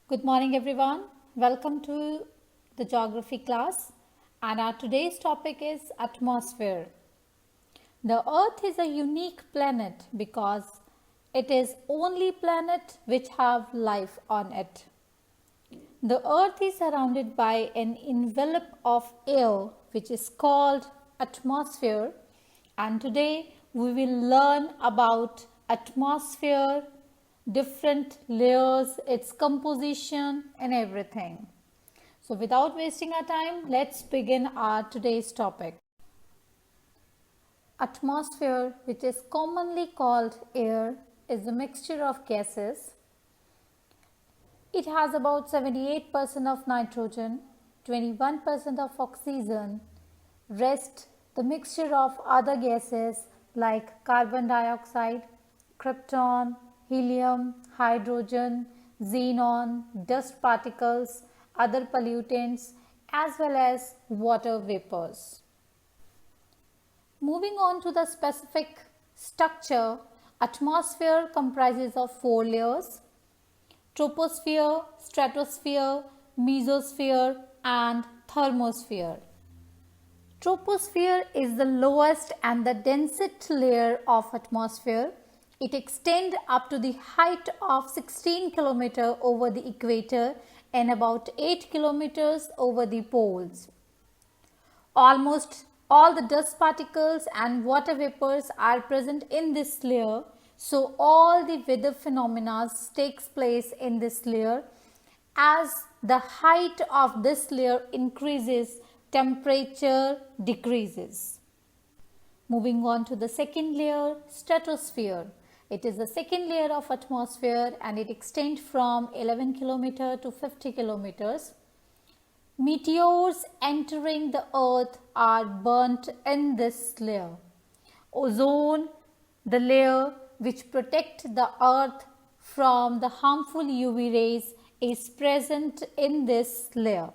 Good morning, everyone. Welcome to the geography class. And our today's topic is atmosphere. The Earth is a unique planet because it is only planet which have life on it. The Earth is surrounded by an envelope of air which is called atmosphere, and today we will learn about atmosphere, different layers, its composition and everything. So without wasting our time, let's begin our today's topic. Atmosphere, which is commonly called air, is a mixture of gases. It has about 78% of nitrogen, 21% of oxygen, rest the mixture of other gases like carbon dioxide, krypton, helium, hydrogen, xenon, dust particles, other pollutants as well as water vapors. Moving on to the specific structure, atmosphere comprises of 4 layers: troposphere, stratosphere, mesosphere and thermosphere. Troposphere is the lowest and the densest layer of atmosphere. It extends up to the height of 16 km over the equator and about 8 km over the poles. Almost all the dust particles and water vapors are present in this layer, so all the weather phenomena takes place in this layer. As the height of this layer increases, temperature decreases. Moving on to the second layer, stratosphere. It is the second layer of atmosphere and it extends from 11 km to 50 kilometers. Meteors entering the earth are burnt in this layer. Ozone, the layer which protects the earth from the harmful UV rays, is present in this layer.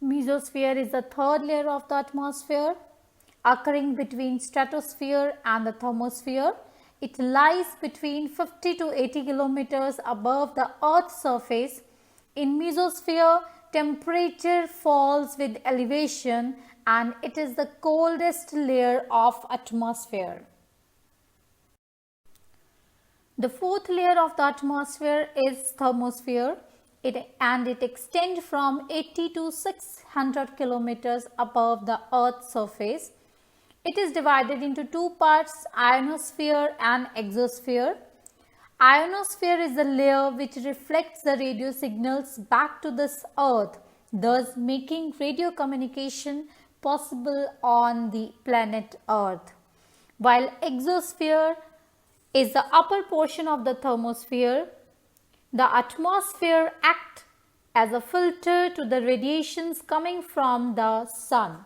Mesosphere is the third layer of the atmosphere, occurring between stratosphere and the thermosphere. It lies between 50 to 80 kilometers above the earth's surface. In mesosphere, temperature falls with elevation and it is the coldest layer of atmosphere. The fourth layer of the atmosphere is thermosphere. It extends from 80 to 600 kilometers above the earth's surface. It is divided into two parts, ionosphere and exosphere. Ionosphere is the layer which reflects the radio signals back to this earth, thus making radio communication possible on the planet Earth. While exosphere is the upper portion of the thermosphere. The atmosphere acts as a filter to the radiations coming from the sun.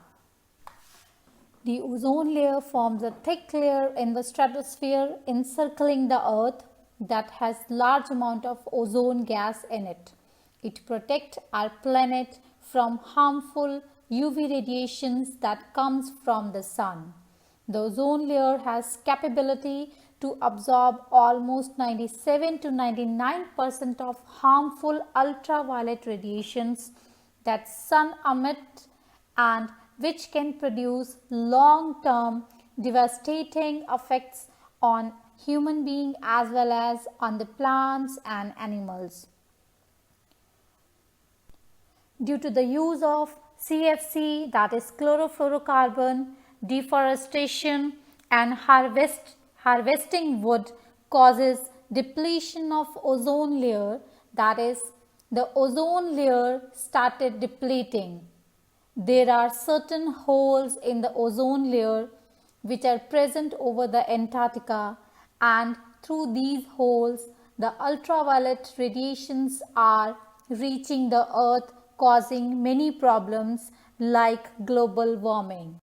The ozone layer forms a thick layer in the stratosphere encircling the earth that has large amount of ozone gas in it. It protects our planet from harmful UV radiations that comes from the sun. The ozone layer has capability to absorb almost 97 to 99% of harmful ultraviolet radiations that sun emits and which can produce long-term devastating effects on human beings as well as on the plants and animals. Due to the use of CFC, that is chlorofluorocarbon, deforestation and harvesting wood causes depletion of ozone layer, that is the ozone layer started depleting. There are certain holes in the ozone layer which are present over the Antarctica, and through these holes the ultraviolet radiations are reaching the earth, causing many problems like global warming.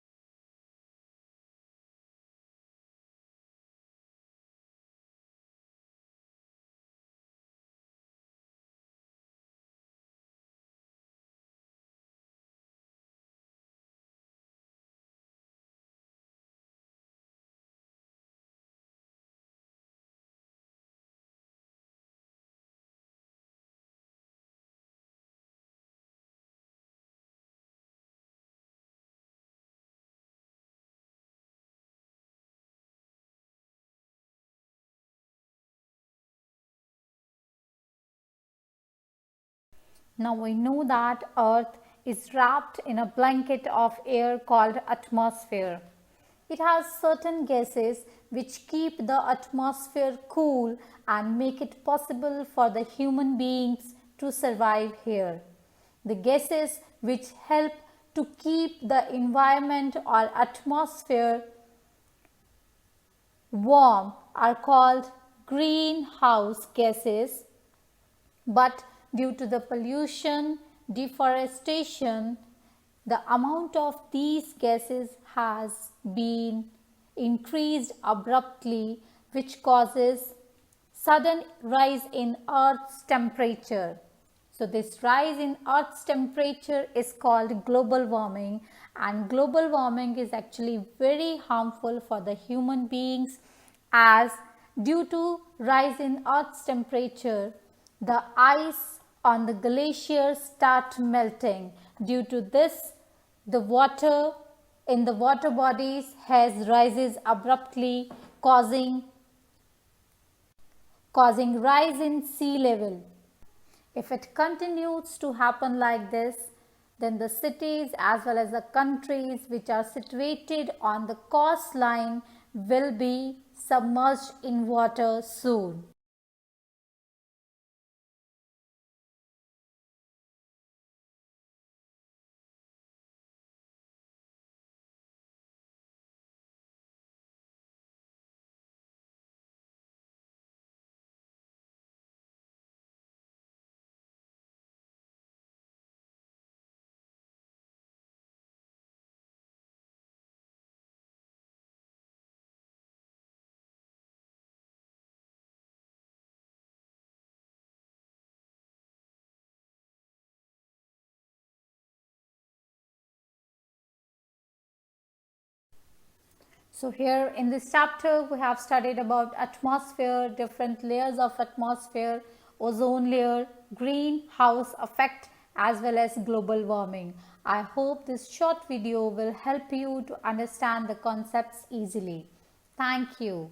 Now we know that Earth is wrapped in a blanket of air called atmosphere. It has certain gases which keep the atmosphere cool and make it possible for the human beings to survive here. The gases which help to keep the environment or atmosphere warm are called greenhouse gases, but due to the pollution, deforestation, the amount of these gases has been increased abruptly, which causes sudden rise in Earth's temperature. So this rise in Earth's temperature is called global warming, and global warming is actually very harmful for the human beings, as due to rise in Earth's temperature, the ice on the glaciers start melting. Due to this, the water in the water bodies has rises abruptly, causing rise in sea level. If it continues to happen like this, then the cities as well as the countries which are situated on the coastline will be submerged in water soon. So here in this chapter we have studied about atmosphere, different layers of atmosphere, ozone layer, greenhouse effect as well as global warming. I hope this short video will help you to understand the concepts easily. Thank you.